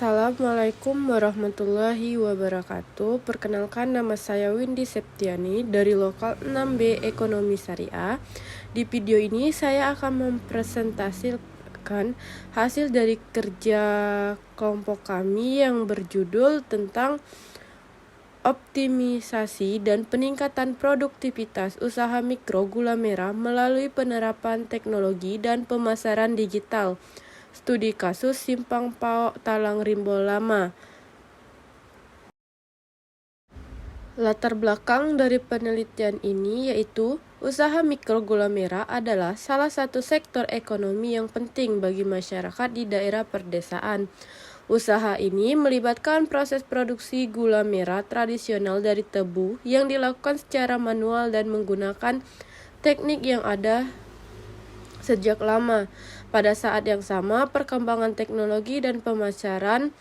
Assalamualaikum warahmatullahi wabarakatuh. Perkenalkan, nama saya Windy Septiani dari Lokal 6B Ekonomi Syariah. Di video ini saya akan mempresentasikan hasil dari kerja kelompok kami yang berjudul tentang optimisasi dan peningkatan produktivitas usaha mikro gula merah melalui penerapan teknologi dan pemasaran digital. Studi kasus Simpang Pao Talang Rimbo Lama. Latar belakang dari penelitian ini yaitu usaha mikro gula merah adalah salah satu sektor ekonomi yang penting bagi masyarakat di daerah perdesaan. Usaha ini melibatkan proses produksi gula merah tradisional dari tebu yang dilakukan secara manual dan menggunakan teknik yang ada sejak lama. Pada saat yang sama, perkembangan teknologi dan pemasaran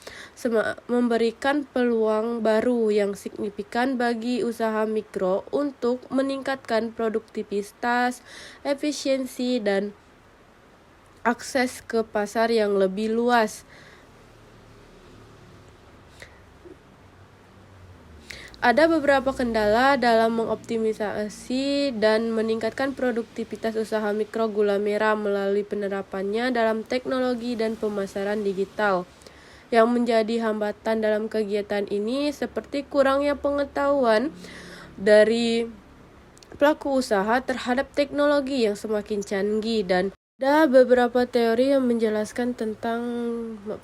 memberikan peluang baru yang signifikan bagi usaha mikro untuk meningkatkan produktivitas, efisiensi, dan akses ke pasar yang lebih luas. Ada beberapa kendala dalam mengoptimisasi dan meningkatkan produktivitas usaha mikro gula merah melalui penerapannya dalam teknologi dan pemasaran digital. Yang menjadi hambatan dalam kegiatan ini seperti kurangnya pengetahuan dari pelaku usaha terhadap teknologi yang semakin canggih, dan ada beberapa teori yang menjelaskan tentang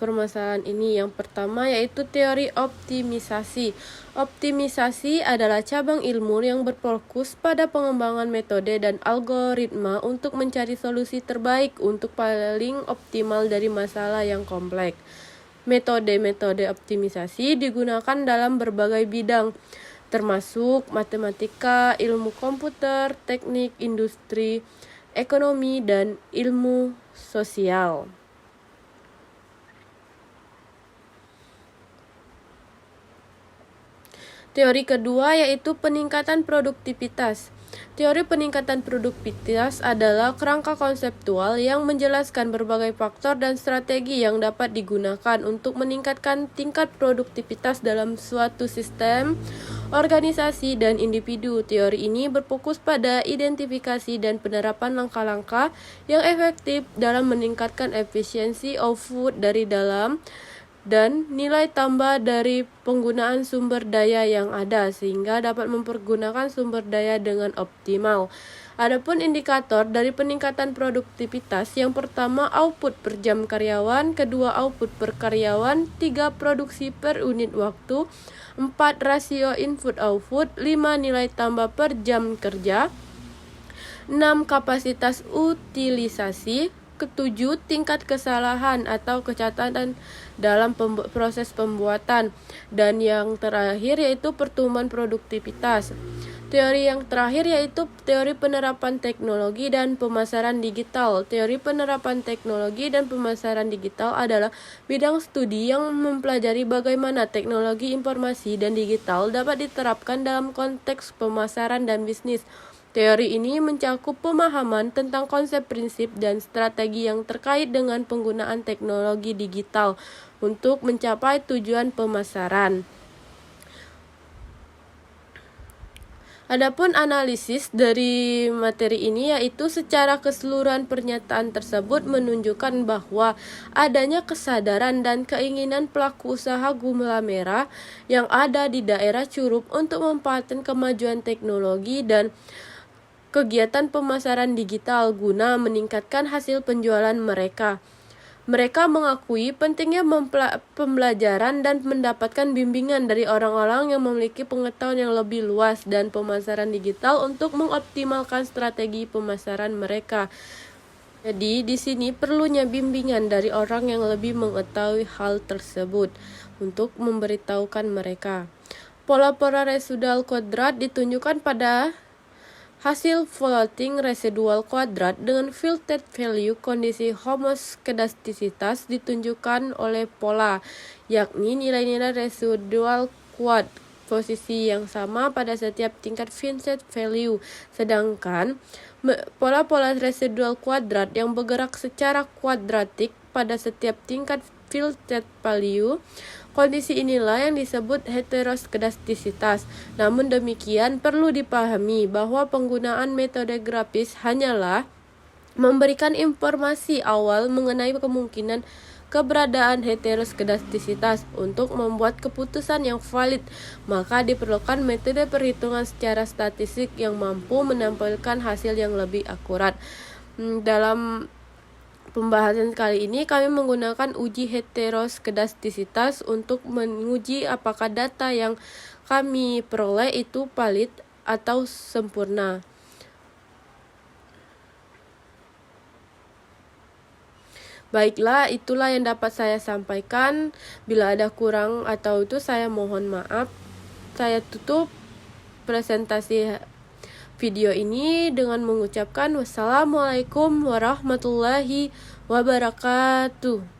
permasalahan ini. Yang pertama yaitu teori optimisasi. Optimisasi adalah cabang ilmu yang berfokus pada pengembangan metode dan algoritma untuk mencari solusi terbaik untuk paling optimal dari masalah yang kompleks. Metode-metode optimisasi digunakan dalam berbagai bidang, termasuk matematika, ilmu komputer, teknik, industri, ekonomi, dan ilmu sosial. Teori kedua yaitu peningkatan produktivitas. Teori peningkatan produktivitas adalah kerangka konseptual yang menjelaskan berbagai faktor dan strategi yang dapat digunakan untuk meningkatkan tingkat produktivitas dalam suatu sistem, organisasi, dan individu. Teori ini berfokus pada identifikasi dan penerapan langkah-langkah yang efektif dalam meningkatkan efisiensi output dari dalam dan nilai tambah dari penggunaan sumber daya yang ada sehingga dapat mempergunakan sumber daya dengan optimal. Adapun indikator dari peningkatan produktivitas, yang pertama output per jam karyawan, kedua output per karyawan, 3 produksi per unit waktu, 4 rasio input output, 5 nilai tambah per jam kerja, 6 kapasitas utilisasi, ketujuh tingkat kesalahan atau kecacatan dalam proses pembuatan, dan yang terakhir yaitu pertumbuhan produktivitas. Teori yang terakhir yaitu teori penerapan teknologi dan pemasaran digital. Teori penerapan teknologi dan pemasaran digital adalah bidang studi yang mempelajari bagaimana teknologi informasi dan digital dapat diterapkan dalam konteks pemasaran dan bisnis. Teori ini mencakup pemahaman tentang konsep, prinsip, dan strategi yang terkait dengan penggunaan teknologi digital untuk mencapai tujuan pemasaran. Adapun analisis dari materi ini yaitu secara keseluruhan pernyataan tersebut menunjukkan bahwa adanya kesadaran dan keinginan pelaku usaha gula merah yang ada di daerah Curup untuk memanfaatkan kemajuan teknologi dan kegiatan pemasaran digital guna meningkatkan hasil penjualan mereka. Mereka mengakui pentingnya pembelajaran dan mendapatkan bimbingan dari orang-orang yang memiliki pengetahuan yang lebih luas dan pemasaran digital untuk mengoptimalkan strategi pemasaran mereka. Jadi di sini perlunya bimbingan dari orang yang lebih mengetahui hal tersebut untuk memberitahukan mereka. Pola-pola residual kuadrat ditunjukkan pada hasil floating residual kuadrat dengan filtered value. Kondisi homoskedastisitas ditunjukkan oleh pola, yakni nilai-nilai residual kuad posisi yang sama pada setiap tingkat filtered value. Sedangkan pola-pola residual kuadrat yang bergerak secara kuadratik pada setiap tingkat filtered value. Kondisi inilah yang disebut heteroskedastisitas. Namun demikian, perlu dipahami bahwa penggunaan metode grafis hanyalah memberikan informasi awal mengenai kemungkinan keberadaan heteroskedastisitas. Untuk membuat keputusan yang valid, maka diperlukan metode perhitungan secara statistik yang mampu menampilkan hasil yang lebih akurat. Dalam pembahasan kali ini kami menggunakan uji heteroskedastisitas untuk menguji apakah data yang kami peroleh itu valid atau sempurna. Baiklah, itulah yang dapat saya sampaikan. Bila ada kurang atau itu saya mohon maaf. Saya tutup presentasi video ini dengan mengucapkan wassalamualaikum warahmatullahi wabarakatuh.